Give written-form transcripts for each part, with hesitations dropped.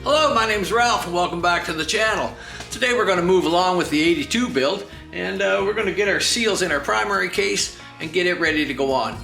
Hello, my name is Ralph and welcome back to the channel. Today we're going to move along with the 82 build and we're going to get our seals in our primary case and get it ready to go on.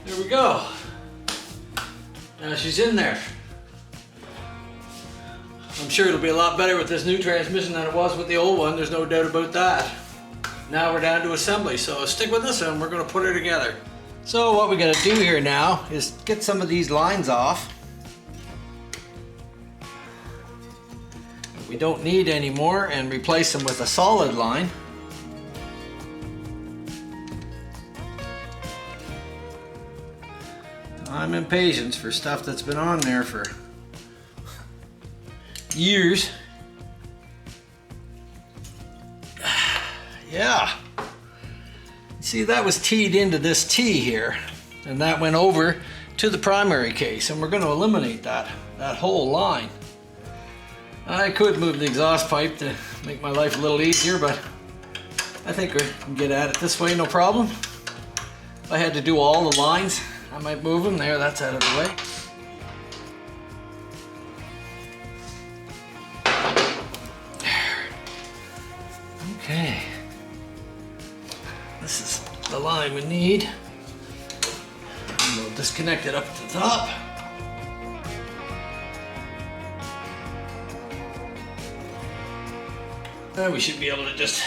There we go. Now she's in there. I'm sure it'll be a lot better with this new transmission than it was with the old one, there's no doubt about that. Now we're down to assembly, so stick with us and we're going to put her together. So what we got to do here now is get some of these lines off. We don't need any more and replace them with a solid line. Time and patience for stuff that's been on there for years. Yeah. See, that was teed into this T here, and that went over to the primary case, and we're going to eliminate that whole line. I could move the exhaust pipe to make my life a little easier, but I think we can get at it this way, no problem. If I had to do all the lines, I might move them there, that's out of the way. There. Okay. This is the line we need. And we'll disconnect it up at the top. And we should be able to just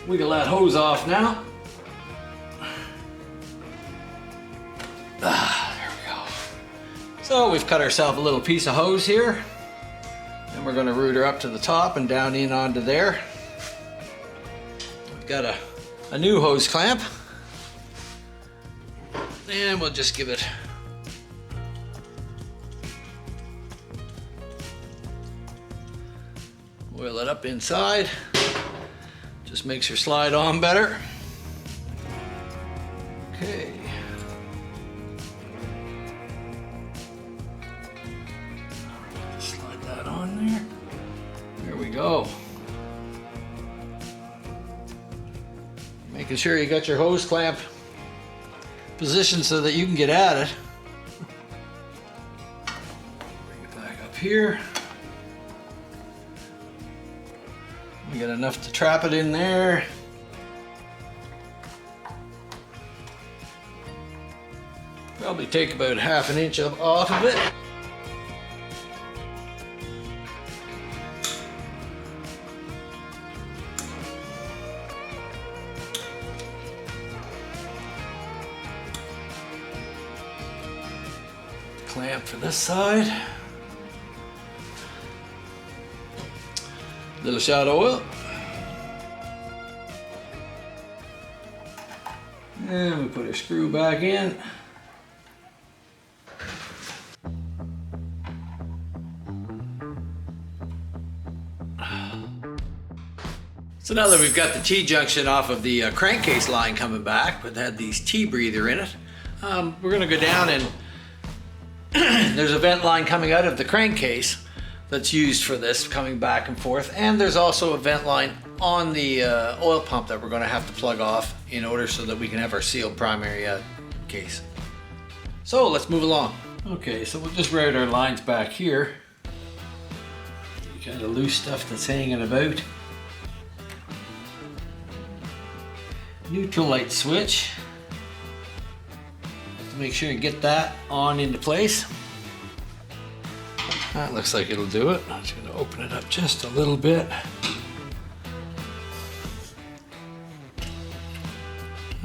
wiggle that hose off now. There we go. So we've cut ourselves a little piece of hose here, and we're going to route her up to the top and down in onto there. We've got a new hose clamp, and we'll just give it oil it up inside. Just makes her slide on better. Okay. On there. There we go. Making sure you got your hose clamp positioned so that you can get at it. Bring it back up here. We got enough to trap it in there. Probably take about ½ an inch off of it. Clamp for this side. Little shot of oil. And we put our screw back in. So now that we've got the T-junction off of the crankcase line coming back, but had these T-breather in it, we're going to go down and there's a vent line coming out of the crankcase that's used for this, coming back and forth, and there's also a vent line on the oil pump that we're going to have to plug off in order so that we can have our sealed primary case. So let's move along. Okay, so we'll just route our lines back here. Kind of loose stuff that's hanging about. Neutral light switch. Make sure you get that on into place. That looks like it'll do it. I'm just going to open it up just a little bit.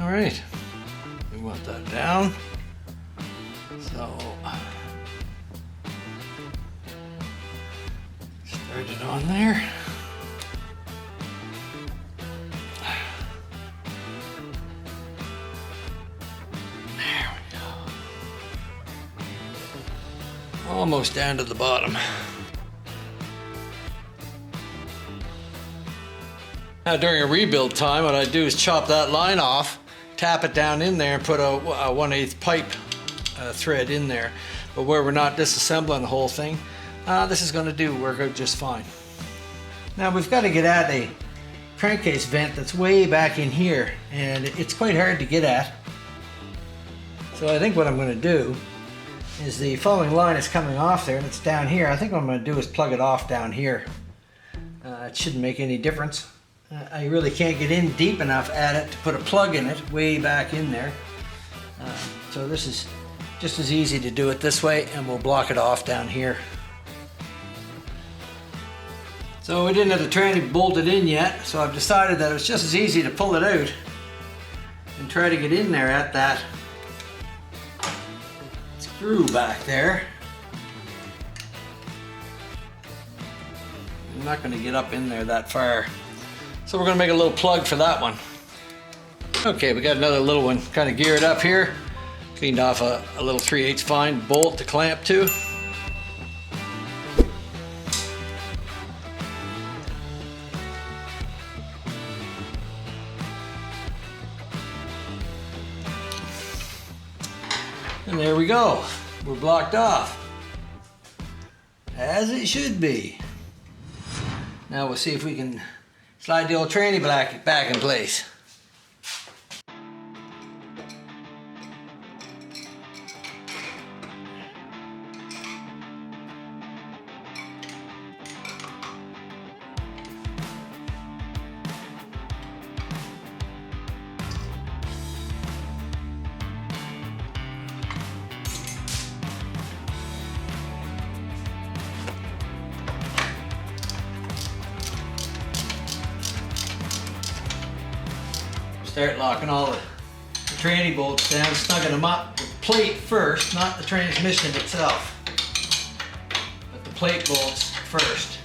All right, we want that down. So start it on there. Almost down to the bottom. Now during a rebuild time, what I do is chop that line off, tap it down in there and put a 1/8 pipe thread in there. But where we're not disassembling the whole thing, this is going to work out just fine. Now we've got to get at a crankcase vent that's way back in here, and it's quite hard to get at. So I think what I'm going to do is the following line is coming off there and it's down here. I think what I'm going to do is plug it off down here. It shouldn't make any difference. I really can't get in deep enough at it to put a plug in it way back in there. So this is just as easy to do it this way, and we'll block it off down here. So we didn't have the tranny bolted in yet, so I've decided that it's just as easy to pull it out and try to get in there at that screw back there. I'm not going to get up in there that far. So we're going to make a little plug for that one. Okay, we got another little one kind of geared up here. Cleaned off a little 3/8 fine bolt to clamp to. And there we go. We're blocked off. As it should be. Now we'll see if we can slide the old tranny back in place. Start locking all the tranny bolts down, snugging them up with the plate first, not the transmission itself, but the plate bolts first.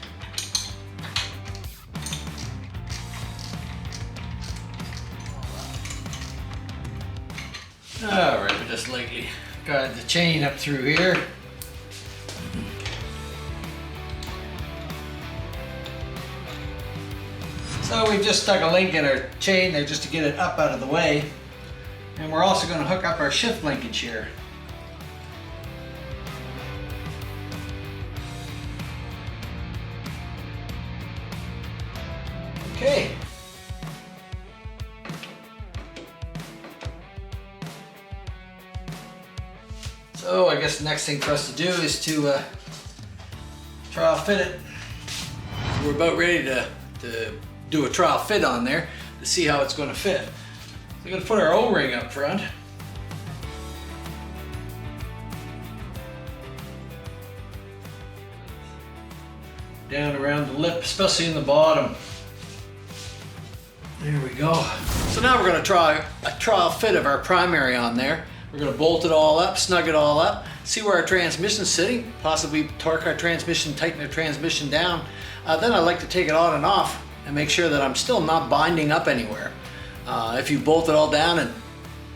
Alright, we just lightly guide the chain up through here. So we've just stuck a link in our chain there just to get it up out of the way. And we're also going to hook up our shift linkage here. Okay. So I guess the next thing for us to do is to trial fit it. We're about ready to do a trial fit on there to see how it's going to fit. We're going to put our O-ring up front. Down around the lip, especially in the bottom. There we go. So now we're going to try a trial fit of our primary on there. We're going to bolt it all up, snug it all up, see where our transmission's sitting, possibly torque our transmission, tighten our transmission down. Then I like to take it on and off and make sure that I'm still not binding up anywhere. If you bolt it all down and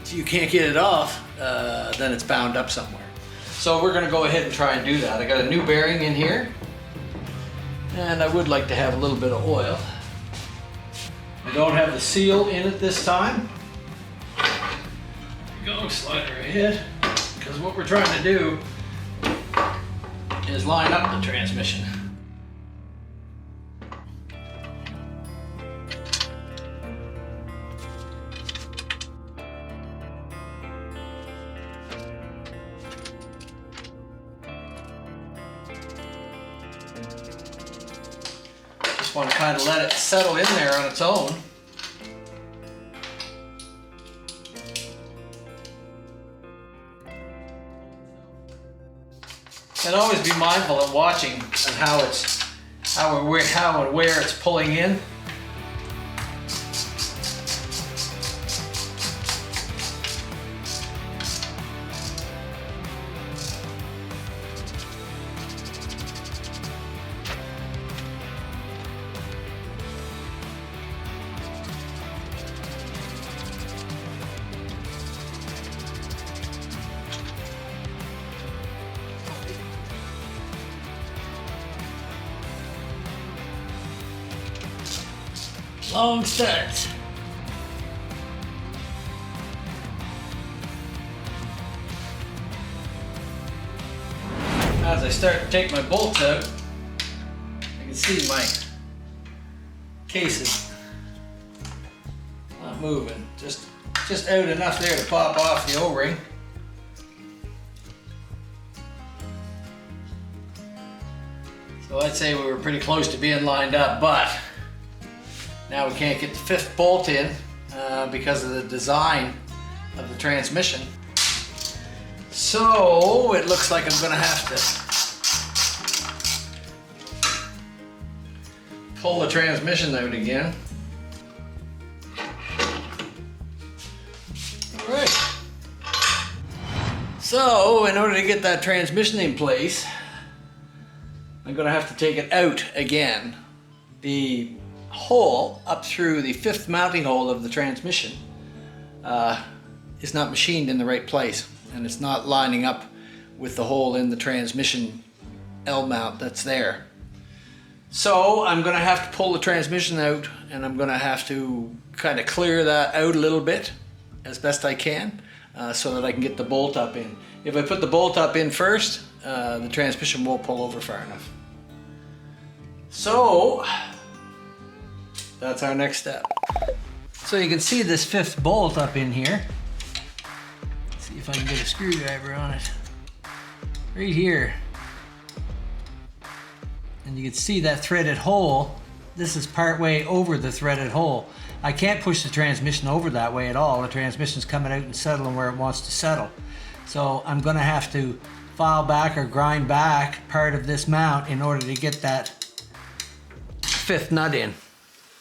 you can't get it off, then it's bound up somewhere. So we're going to go ahead and try and do that. I got a new bearing in here, and I would like to have a little bit of oil. I don't have the seal in it this time. Go, slide her ahead, because what we're trying to do is line up the transmission. Just want to kind of let it settle in there on its own. And always be mindful of watching and how and where it's pulling in. long starts. As I start to take my bolts out, I can see my cases not moving. Just out enough there to pop off the O-ring. So I'd say we were pretty close to being lined up, but now we can't get the fifth bolt in because of the design of the transmission. So it looks like I'm gonna have to pull the transmission out again. All right. So in order to get that transmission in place, I'm gonna have to take it out again. The hole up through the fifth mounting hole of the transmission is not machined in the right place, and it's not lining up with the hole in the transmission L mount that's there. So I'm gonna have to pull the transmission out, and I'm gonna have to kind of clear that out a little bit as best I can so that I can get the bolt up in. If I put the bolt up in first, the transmission won't pull over far enough. So that's our next step. So you can see this fifth bolt up in here. Let's see if I can get a screwdriver on it. Right here. And you can see that threaded hole. This is part way over the threaded hole. I can't push the transmission over that way at all. The transmission's coming out and settling where it wants to settle. So I'm gonna have to file back or grind back part of this mount in order to get that fifth nut in.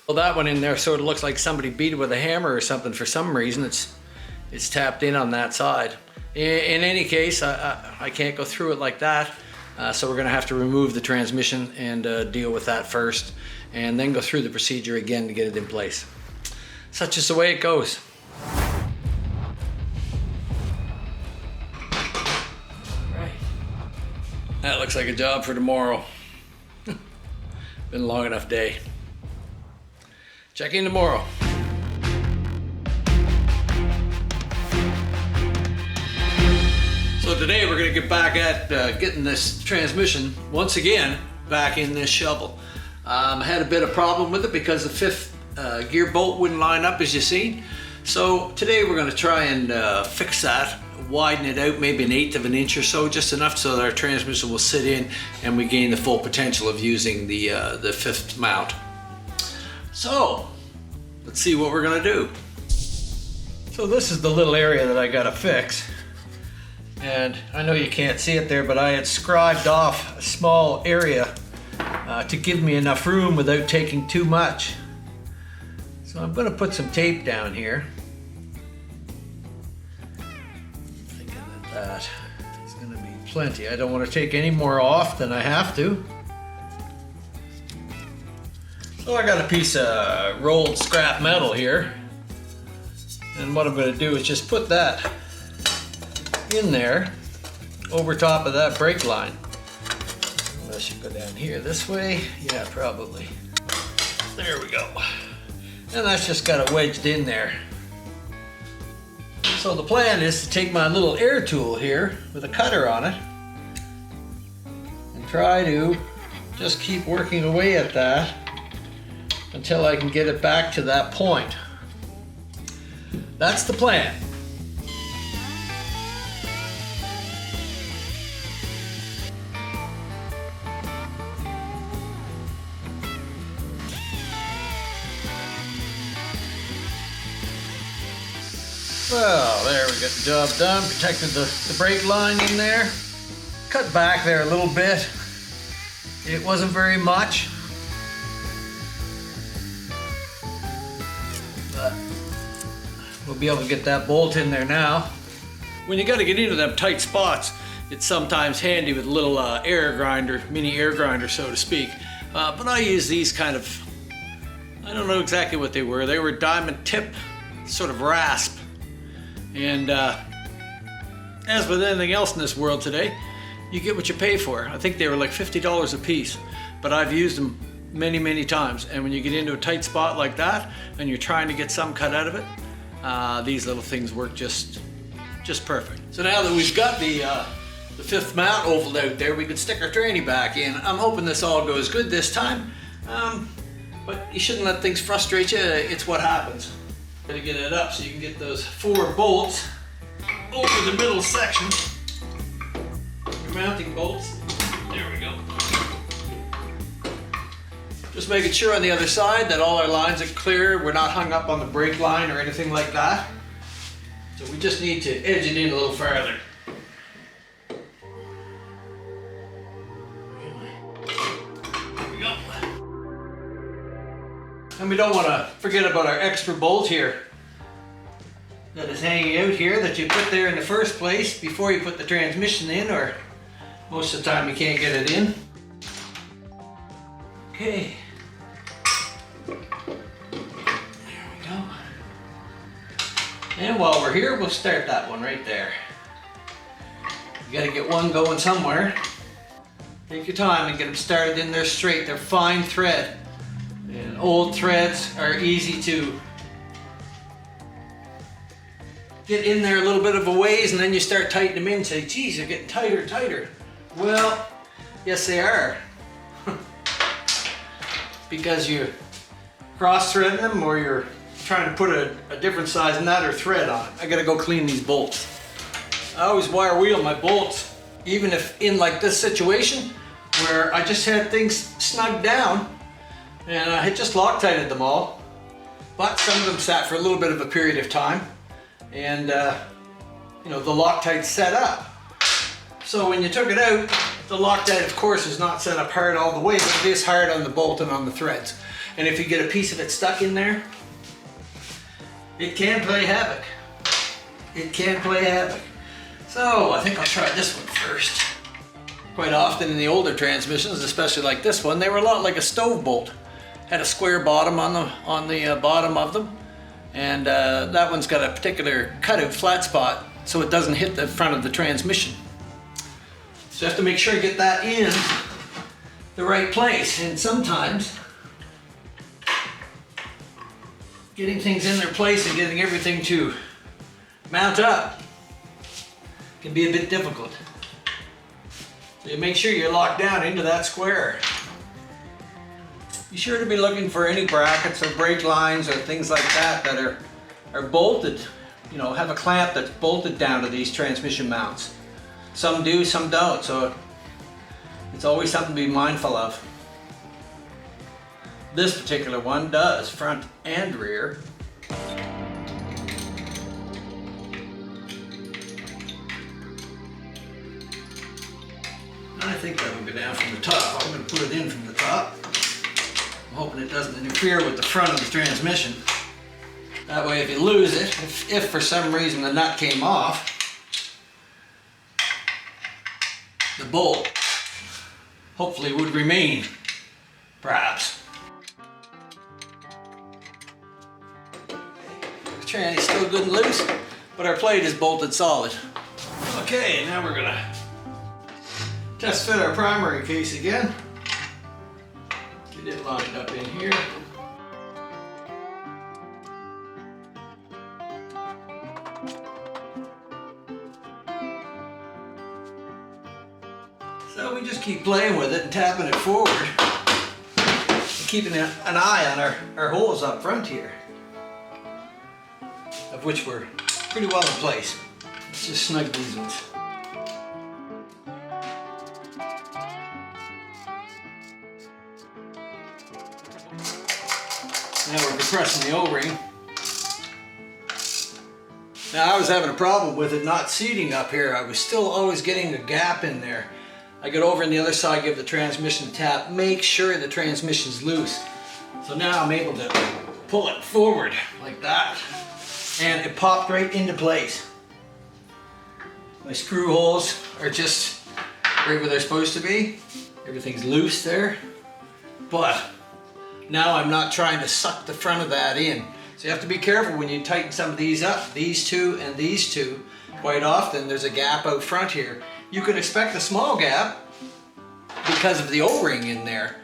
Well, that one in there sort of looks like somebody beat it with a hammer or something. For some reason, it's tapped in on that side. In any case, I can't go through it like that. So we're gonna have to remove the transmission and deal with that first, and then go through the procedure again to get it in place. Such is the way it goes. Right. That looks like a job for tomorrow. Been a long enough day. Check in tomorrow. So today we're going to get back at getting this transmission once again back in this shovel. I had a bit of problem with it because the fifth gear bolt wouldn't line up, as you see. So today we're going to try and fix that, widen it out maybe 1/8 of an inch or so, just enough so that our transmission will sit in and we gain the full potential of using the fifth mount. So let's see what we're gonna do. So this is the little area that I gotta fix. And I know you can't see it there, but I had scribed off a small area to give me enough room without taking too much. So I'm gonna put some tape down here. Thinking that is gonna be plenty. I don't want to take any more off than I have to. So I got a piece of rolled scrap metal here, and what I'm going to do is just put that in there over top of that brake line. Unless you go down here this way, yeah, probably. There we go. And that's just got it wedged in there. So the plan is to take my little air tool here with a cutter on it and try to just keep working away at that until I can get it back to that point. That's the plan. Well, there we got the job done. Protected the brake line in there. Cut back there a little bit. It wasn't very much, but we'll be able to get that bolt in there now. When you got to get into them tight spots, it's sometimes handy with a little air grinder, mini air grinder, so to speak. But I use these kind of, I don't know exactly what they were. They were diamond tip, sort of rasp. And as with anything else in this world today, you get what you pay for. I think they were like $50 a piece, but I've used them many, many times. And when you get into a tight spot like that and you're trying to get some cut out of it, these little things work just perfect. So now that we've got the 5th mount ovaled out there, we can stick our tranny back in. I'm hoping this all goes good this time, but you shouldn't let things frustrate you. It's what happens. Gotta get it up so you can get those 4 bolts over the middle section. Your mounting bolts. There we go. Just making sure on the other side that all our lines are clear. We're not hung up on the brake line or anything like that. So we just need to edge it in a little farther. There we go. And we don't want to forget about our extra bolt here that is hanging out here that you put there in the first place before you put the transmission in, or most of the time you can't get it in. Okay. And while we're here, we'll start that one right there. You gotta get one going somewhere. Take your time and get them started in there straight. They're fine thread. And old threads are easy to get in there a little bit of a ways, and then you start tightening them in and say, geez, they're getting tighter and tighter. Well, yes they are. Because you cross-threading them, or you're trying to put a different size nut or thread on it. I gotta go clean these bolts. I always wire wheel my bolts, even if in like this situation where I just had things snugged down and I had just Loctited them all, but some of them sat for a little bit of a period of time, and you know, the Loctite's set up. So when you took it out, the Loctite of course is not set up hard all the way, but it is hard on the bolt and on the threads. And if you get a piece of it stuck in there, it can play havoc. It can play havoc. So I think I'll try this one first. Quite often in the older transmissions, especially like this one, they were a lot like a stove bolt. Had a square bottom on the bottom of them, and that one's got a particular cutout flat spot so it doesn't hit the front of the transmission. So you have to make sure you get that in the right place, and sometimes getting things in their place and getting everything to mount up can be a bit difficult. So you make sure you're locked down into that square. Be sure to be looking for any brackets or brake lines or things like that that are bolted, you know, have a clamp that's bolted down to these transmission mounts. Some do, some don't, so it's always something to be mindful of. This particular one does, front and rear. I think that'll go down from the top. I'm going to put it in from the top. I'm hoping it doesn't interfere with the front of the transmission. That way if you lose it, if for some reason the nut came off, the bolt hopefully would remain, perhaps. The tranny's still good and loose, but our plate is bolted solid. Okay, now we're gonna test fit our primary case again. Get it lined up in here. So we just keep playing with it and tapping it forward, and keeping an eye on our holes up front here, of which we're pretty well in place. Let's just snug these ones. Now we're compressing the O-ring. Now I was having a problem with it not seating up here. I was still always getting a gap in there. I get over on the other side, give the transmission a tap, make sure the transmission's loose. So now I'm able to pull it forward like that, and it popped right into place. My screw holes are just right where they're supposed to be. Everything's loose there, but now I'm not trying to suck the front of that in. So you have to be careful when you tighten some of these up, these two and these two. Quite often there's a gap out front here. You can expect a small gap because of the O-ring in there,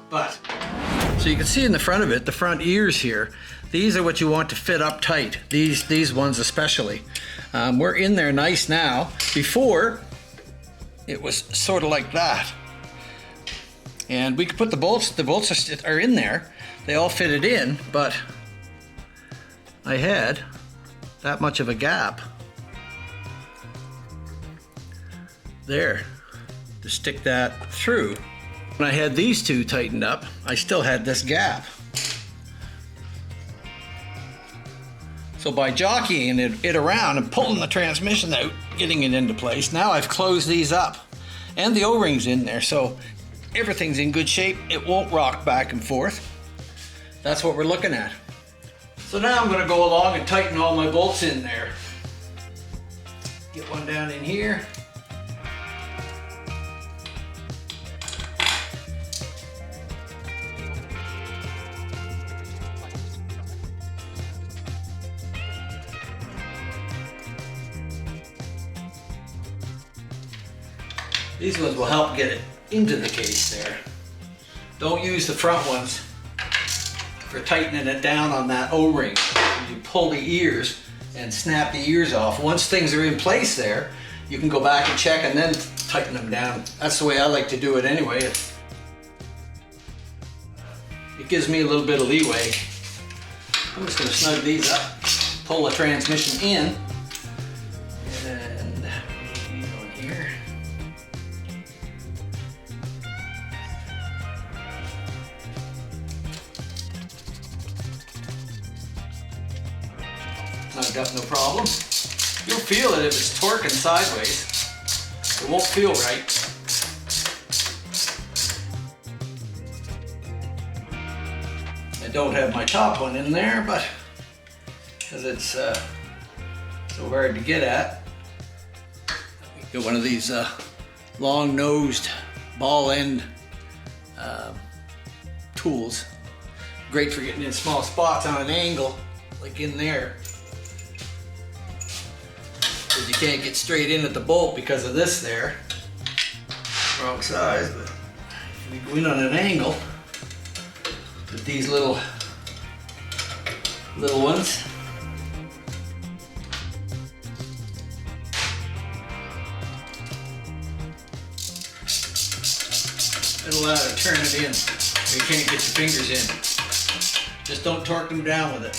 But, so you can see in the front of it, the front ears here, these are what you want to fit up tight. These ones especially. We're in there nice now. Before, it was sort of like that. And we could put the bolts are in there. They all fitted in, but I had that much of a gap there to stick that through. When I had these two tightened up, I still had this gap. So by jockeying it around and pulling the transmission out, getting it into place, now I've closed these up. And the O-ring's in there, so everything's in good shape. It won't rock back and forth. That's what we're looking at. So now I'm going to go along and tighten all my bolts in there. Get one down in here. These ones will help get it into the case there. Don't use the front ones for tightening it down on that O-ring. You pull the ears and snap the ears off. Once things are in place there, you can go back and check and then tighten them down. That's the way I like to do it anyway. It gives me a little bit of leeway. I'm just going to snug these up, pull the transmission in, and these on here. Snugged up, no problem. You'll feel it if it's torquing sideways. It won't feel right. I don't have my top one in there, but because it's so hard to get at, get one of these long-nosed ball end tools. Great for getting in small spots on an angle, like in there. Because you can't get straight in at the bolt because of this there. Wrong size, but if we go in on an angle with these little ones, it'll allow you to turn it in. You can't get your fingers in. Just don't torque them down with it.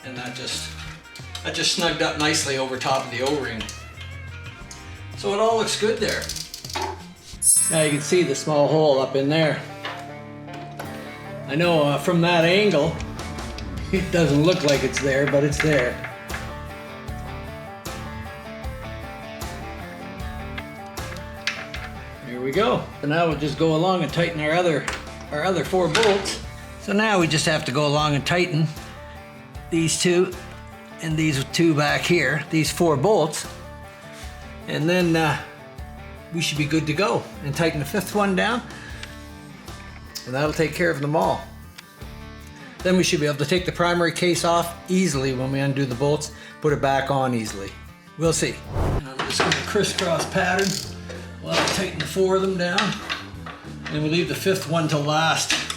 And that just snugged up nicely over top of the O-ring. So it all looks good there. Now you can see the small hole up in there. I know from that angle, it doesn't look like it's there, but it's there. Here we go. So now we'll just go along and tighten our other 4 bolts. So now we just have to go along and tighten these 2 and these 2 back here, these 4 bolts, and then we should be good to go. And tighten the 5th one down, and that'll take care of them all. Then we should be able to take the primary case off easily when we undo the bolts, put it back on easily. We'll see. And I'm just going to crisscross pattern while I tighten the 4 of them down, and we leave the 5th one to last.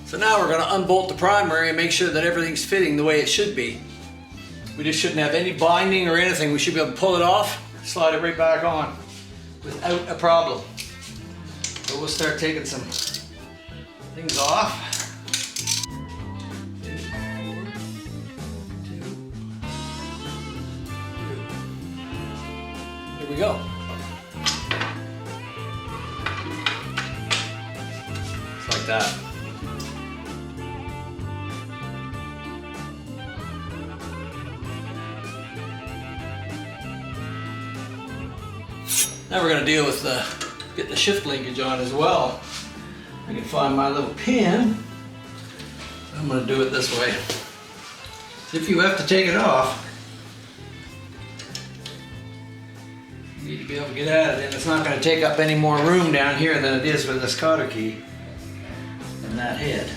So now we're going to unbolt the primary and make sure that everything's fitting the way it should be. We just shouldn't have any binding or anything. We should be able to pull it off, slide it right back on without a problem. So we'll start taking some things off. 2, 4, 2. Here we go. Just like that. Now we're going to deal with getting the shift linkage on as well. I can find my little pin. I'm going to do it this way. If you have to take it off, you need to be able to get at it, and it's not going to take up any more room down here than it is with this cotter key. And that head.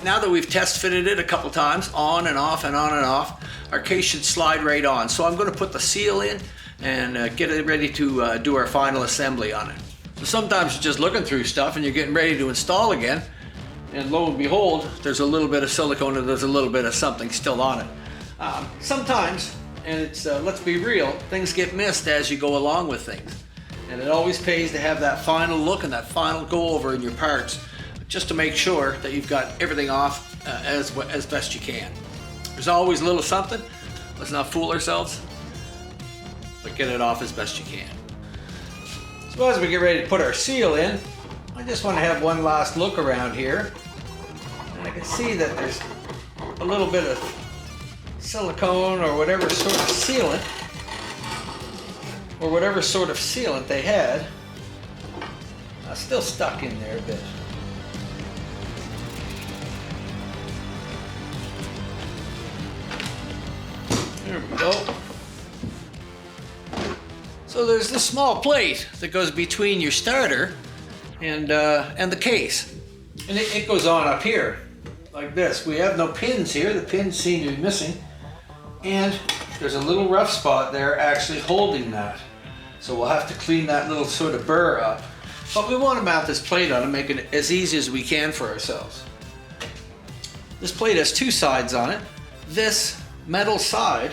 Now that we've test fitted it a couple times, on and off and on and off, our case should slide right on. So I'm going to put the seal in and get it ready to do our final assembly on it. So sometimes you're just looking through stuff and you're getting ready to install again, and lo and behold, there's a little bit of silicone and there's a little bit of something still on it. Sometimes, and it's let's be real, things get missed as you go along with things. And it always pays to have that final look and that final go over in your parts, just to make sure that you've got everything off as best you can. There's always a little something. Let's not fool ourselves, but get it off as best you can. So as we get ready to put our seal in, I just want to have one last look around here. And I can see that there's a little bit of silicone or whatever sort of sealant, they had. Still stuck in there a bit. There we go. So there's this small plate that goes between your starter and the case. And it goes on up here, like this. We have no pins here. The pins seem to be missing. And there's a little rough spot there actually holding that. So we'll have to clean that little sort of burr up. But we want to mount this plate on and make it as easy as we can for ourselves. This plate has two sides on it. This metal side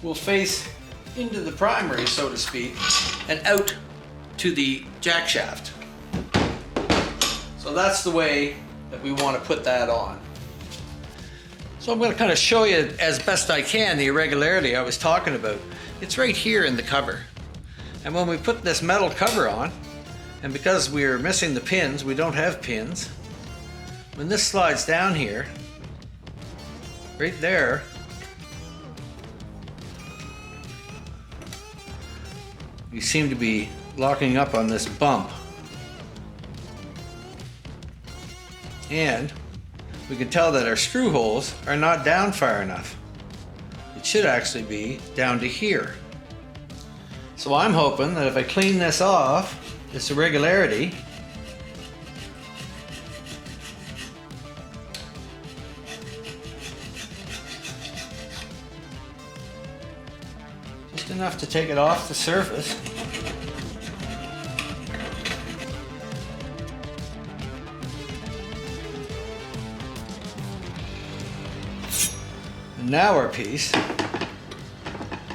will face into the primary, so to speak, and out to the jack shaft. So that's the way that we want to put that on. So I'm going to kind of show you as best I can the irregularity I was talking about. It's right here in the cover. And when we put this metal cover on, and because we're missing the pins, we don't have pins, when this slides down here, right there, you seem to be locking up on this bump. And we can tell that our screw holes are not down far enough. It should actually be down to here. So I'm hoping that if I clean this off, this irregularity, just enough to take it off the surface. And now our piece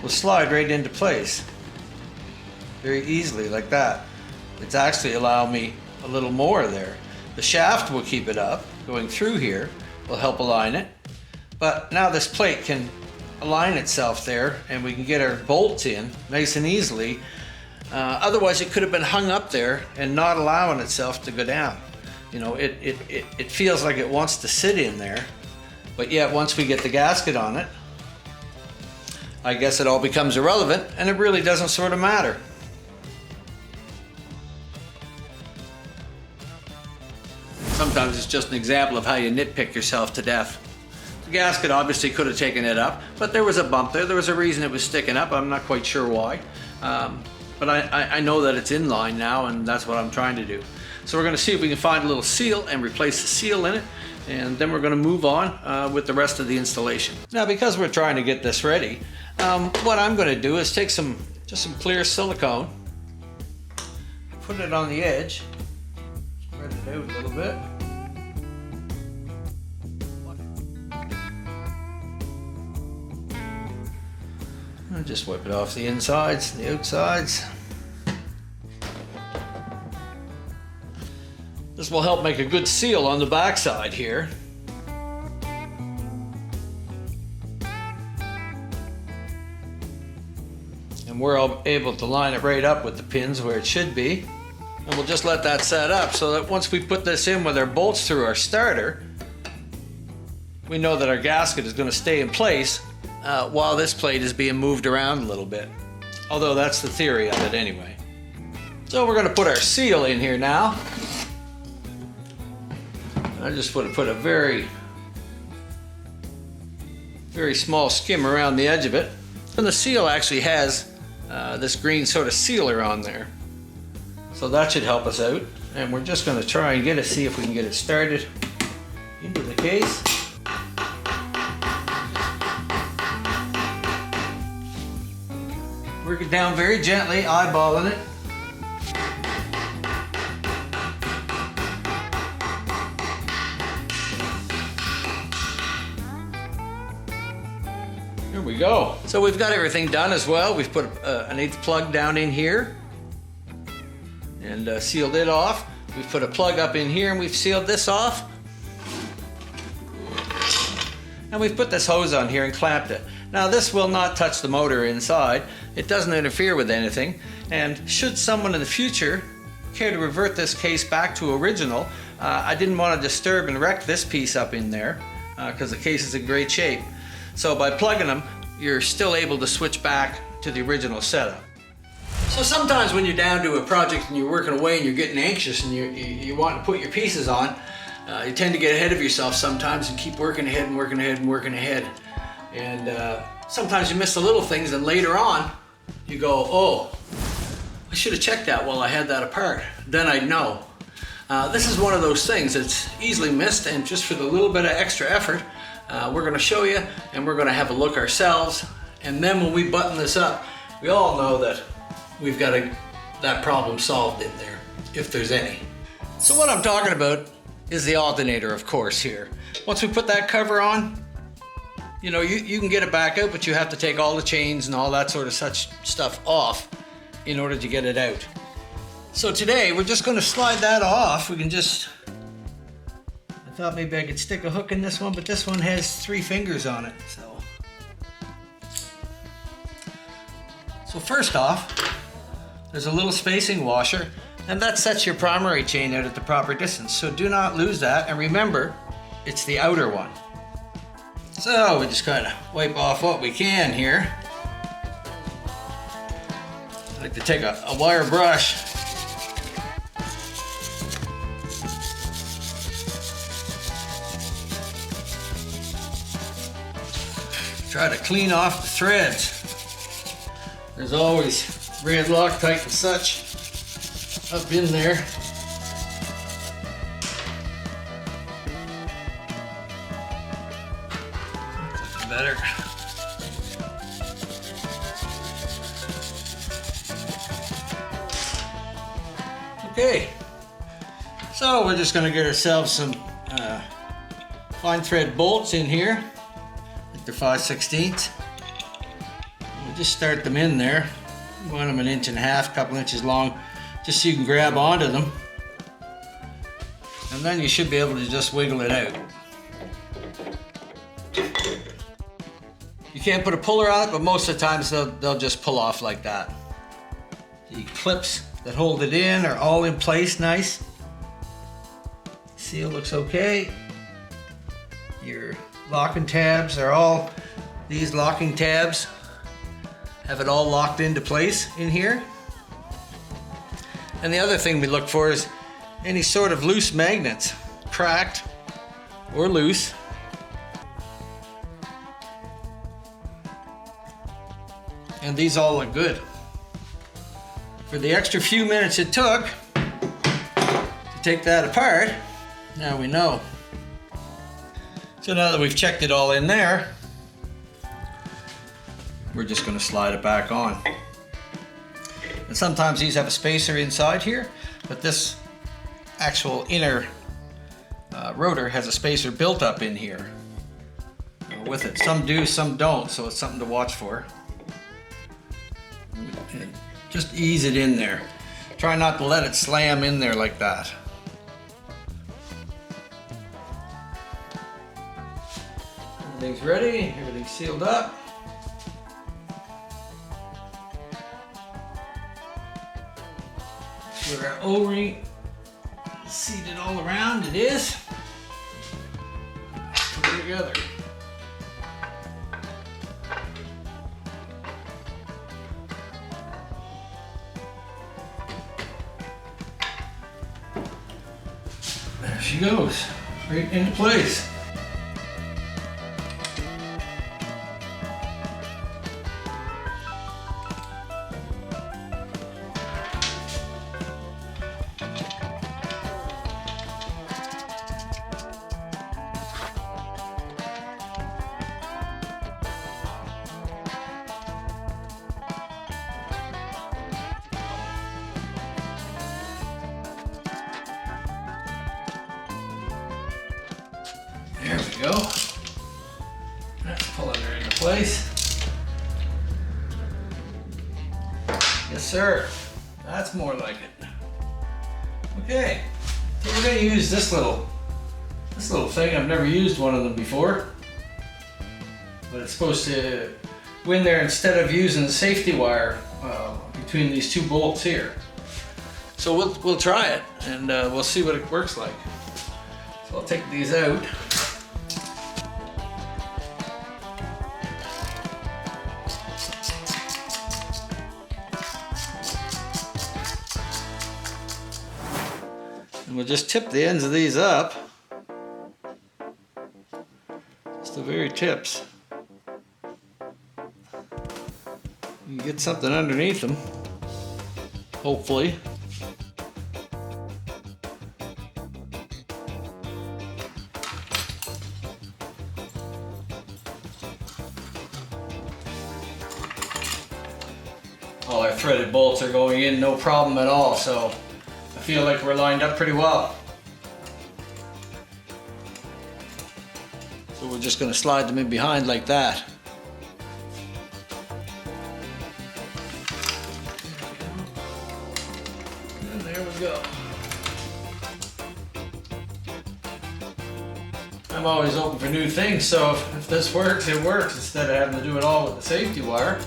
will slide right into place very easily like that. It's actually allowed me a little more there. The shaft will keep it up. Going through here will help align it. But now this plate can align itself there and we can get our bolts in nice and easily. Otherwise it could have been hung up there and not allowing itself to go down. You know, it feels like it wants to sit in there, but yet once we get the gasket on it, I guess it all becomes irrelevant and it really doesn't sort of matter. Sometimes it's just an example of how you nitpick yourself to death. The gasket obviously could have taken it up, but there was a bump there. There was a reason it was sticking up. I'm not quite sure why. But I know that it's in line now, and that's what I'm trying to do. So we're going to see if we can find a little seal and replace the seal in it, and then we're going to move on with the rest of the installation. Now, because we're trying to get this ready, what I'm going to do is take just some clear silicone, put it on the edge, spread it out a little bit. And just wipe it off the insides, the outsides. This will help make a good seal on the back side here. And And we're able to line it right up with the pins where it should be. And we'll just let that set up so that once we put this in with our bolts through our starter, we know that our gasket is going to stay in place while this plate is being moved around a little bit. Although that's the theory of it anyway. So we're going to put our seal in here now. I just want to put a very small skim around the edge of it. And the seal actually has this green sort of sealer on there. So that should help us out. And we're just going to try and get it, see if we can get it started into the case. Work it down very gently, eyeballing it. Here we go. So we've got everything done as well. We've put an 1/8 plug down in here and sealed it off. We've put a plug up in here and we've sealed this off. And we've put this hose on here and clamped it. Now this will not touch the motor inside. It doesn't interfere with anything. And should someone in the future care to revert this case back to original, I didn't want to disturb and wreck this piece up in there because the case is in great shape. So by plugging them, you're still able to switch back to the original setup. So sometimes when you're down to a project and you're working away and you're getting anxious and you want to put your pieces on, you tend to get ahead of yourself sometimes and keep working ahead and working ahead and working ahead. And sometimes you miss the little things, and later on you go, oh, I should have checked that while I had that apart. Then I'd know. This is one of those things that's easily missed, and just for the little bit of extra effort, we're going to show you and we're going to have a look ourselves. And then when we button this up, we all know that we've got that problem solved in there, if there's any. So what I'm talking about is the alternator, of course, here. Once we put that cover on, you know, you can get it back out, but you have to take all the chains and all that sort of such stuff off in order to get it out. So today we're just going to slide that off. We can just, I thought maybe I could stick a hook in this one, but this one has 3 fingers on it. So first off, there's a little spacing washer, and that sets your primary chain out at the proper distance. So do not lose that, and remember, it's the outer one. So we just kind of wipe off what we can here. I like to take a wire brush. Try to clean off the threads. There's always red Loctite and such up in there. Better. Okay, so we're just going to get ourselves some fine thread bolts in here, like they're 5/16. We'll just start them in there. You want them 1.5 inches, couple inches long, just so you can grab onto them, and then you should be able to just wiggle it out. You can't put a puller on it, but most of the times they'll just pull off like that. The clips that hold it in are all in place nice. Seal looks okay. Your locking tabs are all, these locking tabs have it all locked into place in here. And the other thing we look for is any sort of loose magnets, cracked or loose. And these all look good. For the extra few minutes it took to take that apart, now we know. So now that we've checked it all in there, we're just going to slide it back on. And sometimes these have a spacer inside here, but this actual inner rotor has a spacer built up in here with it. Some do, some don't, so it's something to watch for. And just ease it in there. Try not to let it slam in there like that. Everything's ready, everything's sealed up. Where our O-ring is seated all around, it is. Put it together. There she goes, right into place. There we go. That's pulling her into place. Yes, sir. That's more like it. Okay, so we're going to use this little thing. I've never used one of them before, but it's supposed to go in there instead of using the safety wire between these two bolts here. So we'll try it and we'll see what it works like. So I'll take these out. And we'll just tip the ends of these up. Just the very tips. You get something underneath them, hopefully. All our threaded bolts are going in, no problem at all, so I feel like we're lined up pretty well. So we're just going to slide them in behind like that. And there we go. I'm always open for new things, so if this works, it works, instead of having to do it all with the safety wire.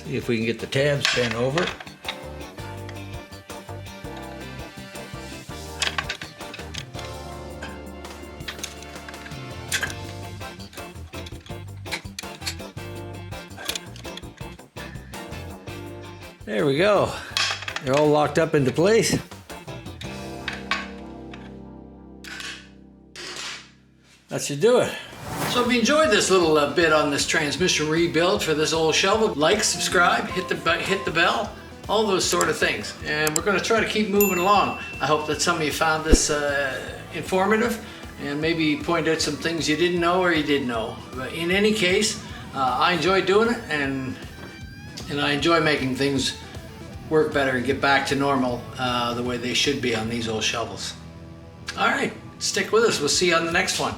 See if we can get the tabs bent over. There we go. They're all locked up into place. That should do it. So if you enjoyed this little bit on this transmission rebuild for this old shovel, like, subscribe, hit the bell, all those sort of things. And we're going to try to keep moving along. I hope that some of you found this informative and maybe point out some things you didn't know or you did know. But in any case, I enjoy doing it, and I enjoy making things work better and get back to normal the way they should be on these old shovels. All right, stick with us. We'll see you on the next one.